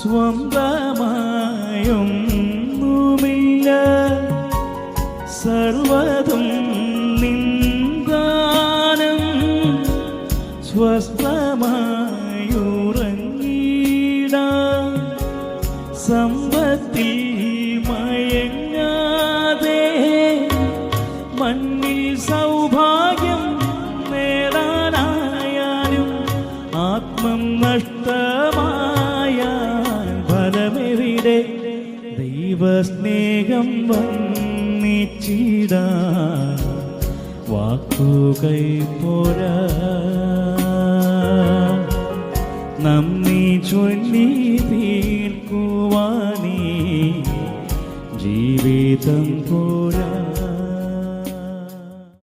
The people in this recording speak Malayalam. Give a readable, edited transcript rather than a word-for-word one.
സ്വന്തമായൊന്നുമില്ല, സർവതും നിന്ദാനം. സ്വസ്ഥമായുറങ്ങിടാം സമ്പത്തിൽ മയങ്ങാതെ, മണ്ണിൽ സൗഭാഗ്യം നേടാനായാലും ആത്മം നഷ്ടമായ ഫലമെവിടെ? ദൈവസ്നേഹം വന്നിച്ചിടാൻ വാക്കുകൈ പോരാ, നന്ദി ചൊല്ലി തീർക്കുവാനീ ജീവിതം പോ